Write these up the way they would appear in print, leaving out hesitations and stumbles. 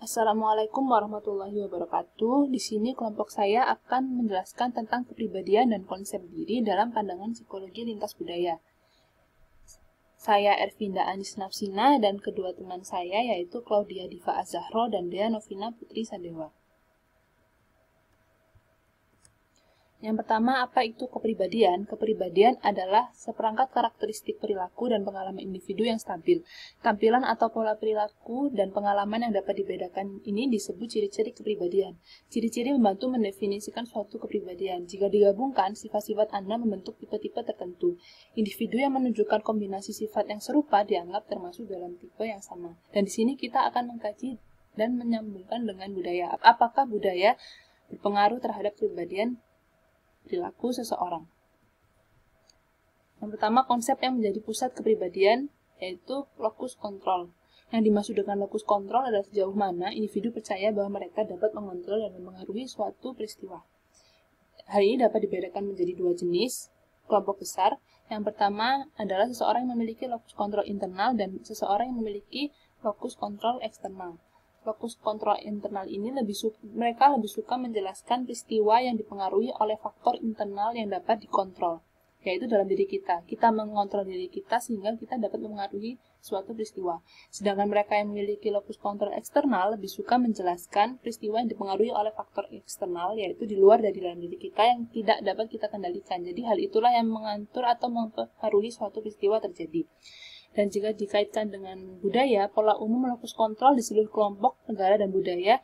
Assalamualaikum warahmatullahi wabarakatuh. Di sini kelompok saya akan menjelaskan tentang kepribadian dan konsep diri dalam pandangan psikologi lintas budaya. Saya Ervinda Anis Nafsina dan kedua teman saya yaitu Claudia Diva Azahro dan Dea Novina Putri Sadewa. Yang pertama, apa itu kepribadian? Kepribadian adalah seperangkat karakteristik perilaku dan pengalaman individu yang stabil. Tampilan atau pola perilaku dan pengalaman yang dapat dibedakan ini disebut ciri-ciri kepribadian. Ciri-ciri membantu mendefinisikan suatu kepribadian. Jika digabungkan, sifat-sifat Anda membentuk tipe-tipe tertentu. Individu yang menunjukkan kombinasi sifat yang serupa dianggap termasuk dalam tipe yang sama. Dan di sini kita akan mengkaji dan menyambungkan dengan budaya. Apakah budaya berpengaruh terhadap kepribadian perilaku seseorang? Yang pertama, konsep yang menjadi pusat kepribadian yaitu locus control. Yang dimaksud dengan locus control adalah sejauh mana individu percaya bahwa mereka dapat mengontrol dan memengaruhi suatu peristiwa. Hal ini dapat dibedakan menjadi dua jenis kelompok besar. Yang pertama adalah seseorang yang memiliki locus control internal dan seseorang yang memiliki locus control eksternal. Locus kontrol internal ini mereka lebih suka menjelaskan peristiwa yang dipengaruhi oleh faktor internal yang dapat dikontrol, yaitu dalam diri kita. Kita mengontrol diri kita sehingga kita dapat mengaruhi suatu peristiwa. Sedangkan mereka yang memiliki locus kontrol eksternal lebih suka menjelaskan peristiwa yang dipengaruhi oleh faktor eksternal, yaitu di luar dari dalam diri kita yang tidak dapat kita kendalikan. Jadi hal itulah yang mengatur atau mempengaruhi suatu peristiwa terjadi. Dan jika dikaitkan dengan budaya, pola umum locus kontrol di seluruh kelompok, negara, dan budaya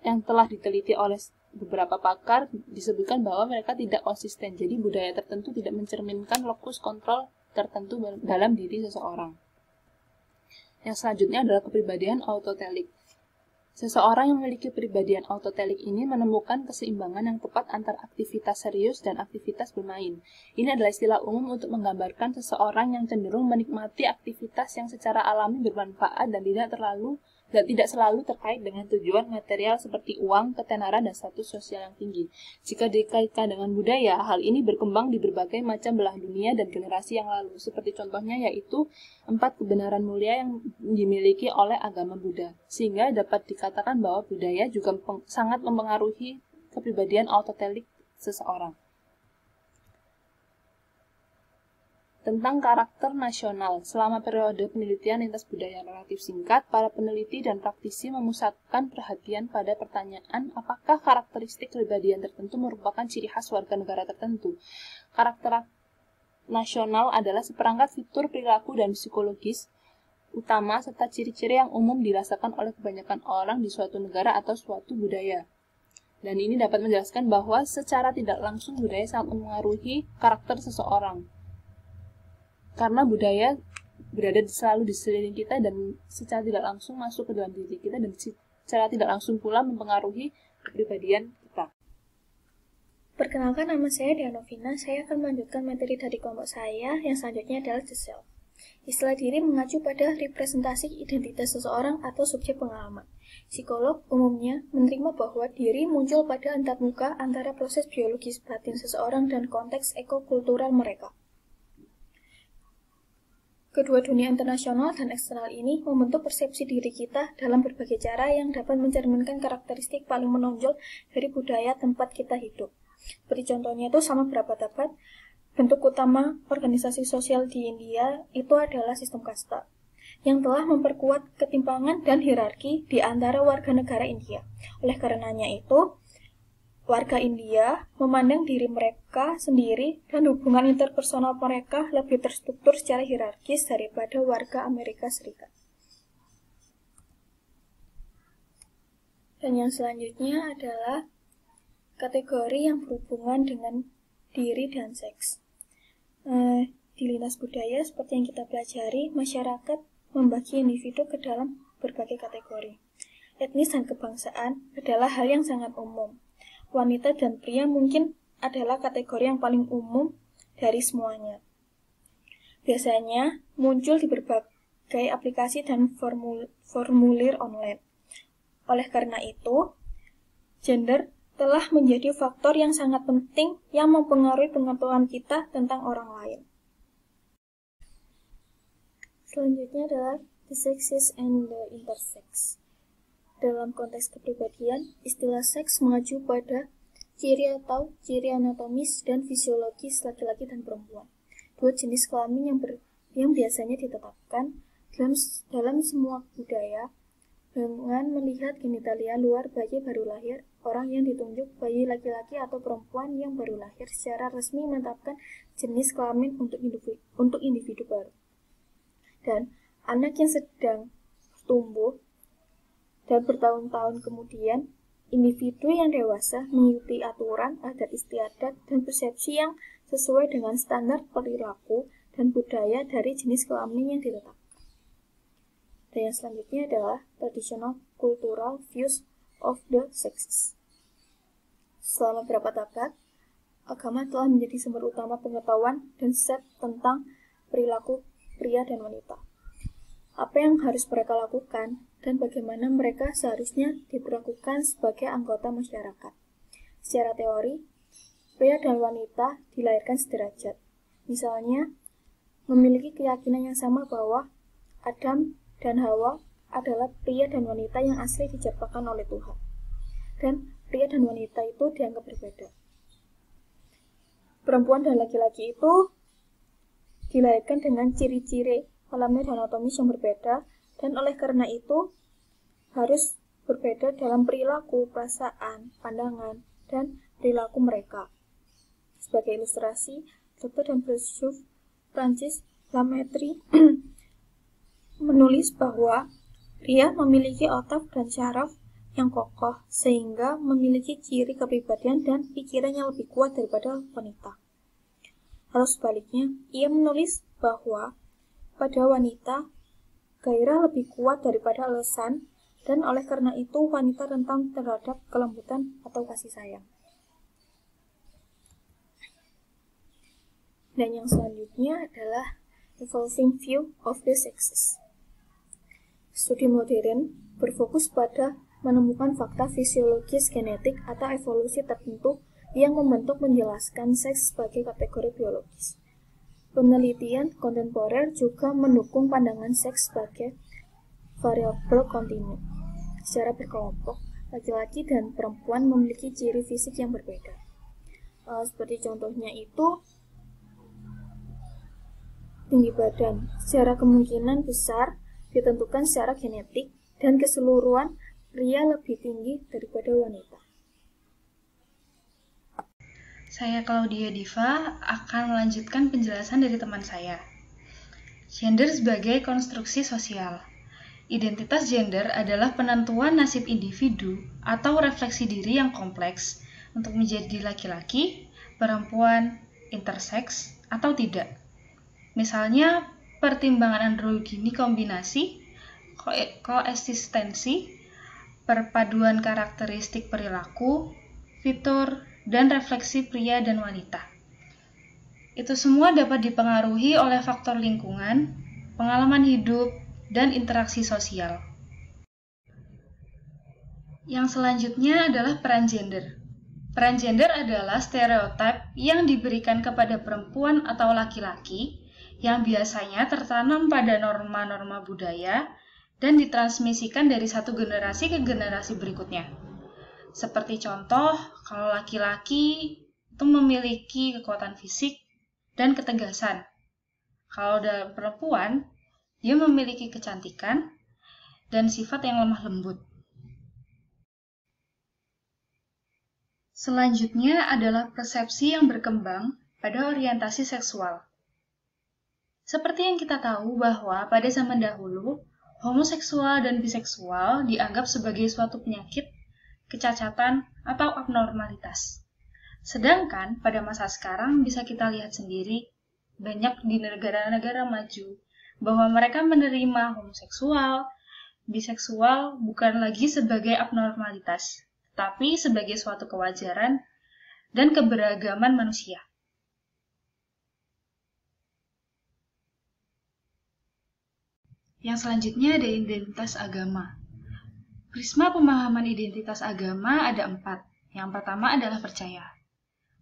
yang telah diteliti oleh beberapa pakar disebutkan bahwa mereka tidak konsisten. Jadi budaya tertentu tidak mencerminkan locus kontrol tertentu dalam diri seseorang. Yang selanjutnya adalah kepribadian autotelik. Seseorang yang memiliki kepribadian autotelik ini menemukan keseimbangan yang tepat antara aktivitas serius dan aktivitas bermain. Ini adalah istilah umum untuk menggambarkan seseorang yang cenderung menikmati aktivitas yang secara alami bermanfaat dan tidak selalu terkait dengan tujuan material seperti uang, ketenaran, dan status sosial yang tinggi. Jika dikaitkan dengan budaya, hal ini berkembang di berbagai macam belahan dunia dan generasi yang lalu. Seperti contohnya yaitu 4 kebenaran mulia yang dimiliki oleh agama Buddha. Sehingga dapat dikatakan bahwa budaya juga sangat mempengaruhi kepribadian autotelik seseorang. Tentang karakter nasional, selama periode penelitian lintas budaya relatif singkat, para peneliti dan praktisi memusatkan perhatian pada pertanyaan apakah karakteristik kepribadian tertentu merupakan ciri khas warga negara tertentu. Karakter nasional adalah seperangkat fitur perilaku dan psikologis utama serta ciri-ciri yang umum dirasakan oleh kebanyakan orang di suatu negara atau suatu budaya. Dan ini dapat menjelaskan bahwa secara tidak langsung budaya sangat mempengaruhi karakter seseorang. Karena budaya berada selalu di sekeliling kita dan secara tidak langsung masuk ke dalam diri kita dan secara tidak langsung pula mempengaruhi kepribadian kita. Perkenalkan, nama saya Dea Novina. Saya akan melanjutkan materi dari kelompok saya yang selanjutnya adalah the self. Istilah diri mengacu pada representasi identitas seseorang atau subjek pengalaman. Psikolog umumnya menerima bahwa diri muncul pada antarmuka antara proses biologis batin seseorang dan konteks ekokultural mereka. Kedua dunia internasional dan eksternal ini membentuk persepsi diri kita dalam berbagai cara yang dapat mencerminkan karakteristik paling menonjol dari budaya tempat kita hidup. Seperti contohnya itu sama berabad-abad, bentuk utama organisasi sosial di India itu adalah sistem kasta, yang telah memperkuat ketimpangan dan hierarki di antara warga negara India. Oleh karenanya itu, warga India memandang diri mereka sendiri dan hubungan interpersonal mereka lebih terstruktur secara hierarkis daripada warga Amerika Serikat. Dan yang selanjutnya adalah kategori yang berhubungan dengan diri dan seks. Di lintas budaya, seperti yang kita pelajari, masyarakat membagi individu ke dalam berbagai kategori. Etnis dan kebangsaan adalah hal yang sangat umum. Wanita dan pria mungkin adalah kategori yang paling umum dari semuanya. Biasanya muncul di berbagai aplikasi dan formulir online. Oleh karena itu, gender telah menjadi faktor yang sangat penting yang mempengaruhi pengetahuan kita tentang orang lain. Selanjutnya adalah the sexes and the intersex. Dalam konteks kepribadian, istilah seks mengacu pada ciri atau ciri anatomis dan fisiologis laki-laki dan perempuan. Dua jenis kelamin yang biasanya ditetapkan dalam semua budaya dengan melihat genitalia luar bayi baru lahir. Orang yang ditunjuk bayi laki-laki atau perempuan yang baru lahir secara resmi menetapkan jenis kelamin untuk individu baru. Dan anak yang sedang tumbuh dan bertahun-tahun kemudian, individu yang dewasa mengikuti aturan, adat istiadat, dan persepsi yang sesuai dengan standar perilaku dan budaya dari jenis kelamin yang ditetapkan. Dan yang selanjutnya adalah traditional cultural views of the sexes. Selama beberapa abad, agama telah menjadi sumber utama pengetahuan dan set tentang perilaku pria dan wanita. Apa yang harus mereka lakukan dan bagaimana mereka seharusnya diperlakukan sebagai anggota masyarakat. Secara teori, pria dan wanita dilahirkan sederajat. Misalnya, memiliki keyakinan yang sama bahwa Adam dan Hawa adalah pria dan wanita yang asli diciptakan oleh Tuhan. Dan pria dan wanita itu dianggap berbeda. Perempuan dan laki-laki itu dilahirkan dengan ciri-ciri alamiah dan anatomis yang berbeda, dan oleh karena itu harus berbeda dalam perilaku, perasaan, pandangan, dan perilaku mereka. Sebagai ilustrasi, dokter dan filsuf Prancis Lamettrie menulis bahwa pria memiliki otak dan syaraf yang kokoh sehingga memiliki ciri kepribadian dan pikiran yang lebih kuat daripada wanita. Atau sebaliknya, ia menulis bahwa pada wanita gairah lebih kuat daripada alasan, dan oleh karena itu wanita rentan terhadap kelembutan atau kasih sayang. Dan yang selanjutnya adalah evolving view of the sexes. Studi modern berfokus pada menemukan fakta fisiologis genetik atau evolusi tertentu yang membentuk menjelaskan seks sebagai kategori biologis. Penelitian kontemporer juga mendukung pandangan seks sebagai variabel kontinu. Secara berkelompok, laki-laki dan perempuan memiliki ciri fisik yang berbeda. Seperti contohnya itu, tinggi badan secara kemungkinan besar ditentukan secara genetik, dan keseluruhan pria lebih tinggi daripada wanita. Saya Claudia Diva akan melanjutkan penjelasan dari teman saya. Gender sebagai konstruksi sosial. Identitas gender adalah penentuan nasib individu atau refleksi diri yang kompleks untuk menjadi laki-laki, perempuan, intersex, atau tidak. Misalnya, pertimbangan androgini kombinasi, koeksistensi, perpaduan karakteristik perilaku, fitur, dan refleksi pria dan wanita. Itu semua dapat dipengaruhi oleh faktor lingkungan, pengalaman hidup, dan interaksi sosial. Yang selanjutnya adalah peran gender. Peran gender adalah stereotip yang diberikan kepada perempuan atau laki-laki yang biasanya tertanam pada norma-norma budaya dan ditransmisikan dari satu generasi ke generasi berikutnya. Seperti contoh, kalau laki-laki itu memiliki kekuatan fisik dan ketegasan. Kalau dalam perempuan, dia memiliki kecantikan dan sifat yang lemah lembut. Selanjutnya adalah persepsi yang berkembang pada orientasi seksual. Seperti yang kita tahu bahwa pada zaman dahulu, homoseksual dan biseksual dianggap sebagai suatu penyakit, kecacatan, atau abnormalitas. Sedangkan pada masa sekarang bisa kita lihat sendiri, banyak di negara-negara maju, bahwa mereka menerima homoseksual, biseksual bukan lagi sebagai abnormalitas, tetapi sebagai suatu kewajaran dan keberagaman manusia. Yang selanjutnya ada identitas agama. Prisma pemahaman identitas agama ada 4. Yang pertama adalah percaya.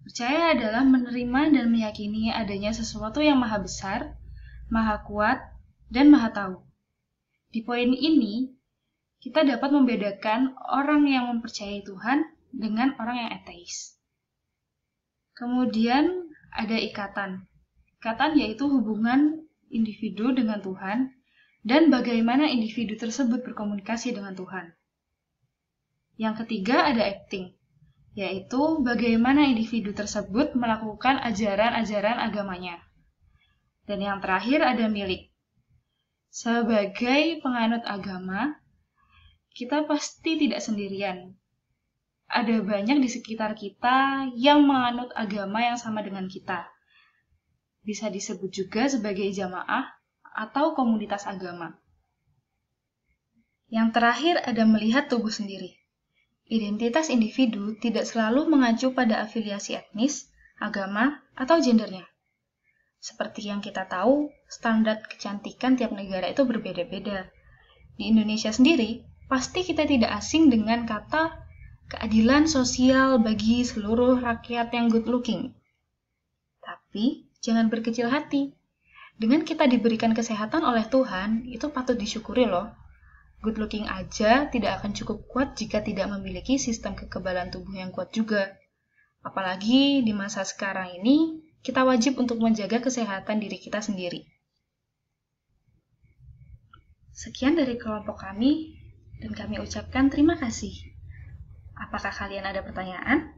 Percaya adalah menerima dan meyakini adanya sesuatu yang maha besar, maha kuat, dan maha tahu. Di poin ini, kita dapat membedakan orang yang mempercayai Tuhan dengan orang yang ateis. Kemudian ada ikatan. Ikatan yaitu hubungan individu dengan Tuhan dan bagaimana individu tersebut berkomunikasi dengan Tuhan. Yang ketiga ada acting, yaitu bagaimana individu tersebut melakukan ajaran-ajaran agamanya. Dan yang terakhir ada milik. Sebagai penganut agama, kita pasti tidak sendirian. Ada banyak di sekitar kita yang menganut agama yang sama dengan kita. Bisa disebut juga sebagai jamaah atau komunitas agama. Yang terakhir ada melihat tubuh sendiri. Identitas individu tidak selalu mengacu pada afiliasi etnis, agama, atau gendernya. Seperti yang kita tahu, standar kecantikan tiap negara itu berbeda-beda. Di Indonesia sendiri, pasti kita tidak asing dengan kata keadilan sosial bagi seluruh rakyat yang good looking. Tapi, jangan berkecil hati. Dengan kita diberikan kesehatan oleh Tuhan, itu patut disyukuri loh. Good looking aja tidak akan cukup kuat jika tidak memiliki sistem kekebalan tubuh yang kuat juga. Apalagi di masa sekarang ini, kita wajib untuk menjaga kesehatan diri kita sendiri. Sekian dari kelompok kami, dan kami ucapkan terima kasih. Apakah kalian ada pertanyaan?